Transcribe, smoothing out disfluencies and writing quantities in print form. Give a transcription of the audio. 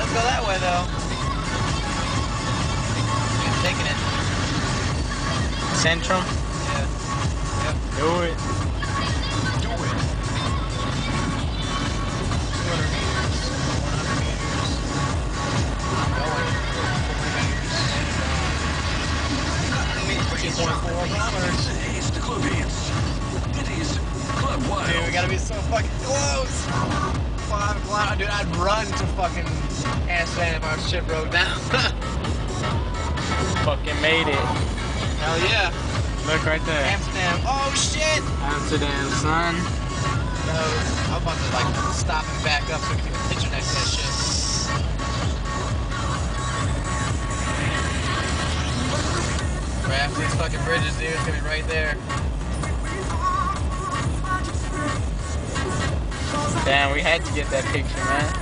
Let's go that way though. You're taking it. Centrum? Yeah. Yep. Do it. Do it. 200 meters. 100 meters. I'm going. 2.4 kilometers. It's the Clubbians. It is Club Wild. Dude, we gotta be so fucking close. 5 kilometers. Dude, I'd run to fucking Amsterdam if our ship broke down. Fucking made it. Hell yeah. Look right there. Amsterdam. Oh shit. Amsterdam, son. No, I'm about to like stop and back up so we can take a picture next to that shit. Right after these fucking bridges, dude, it's gonna be right there. Damn, we had to get that picture, man.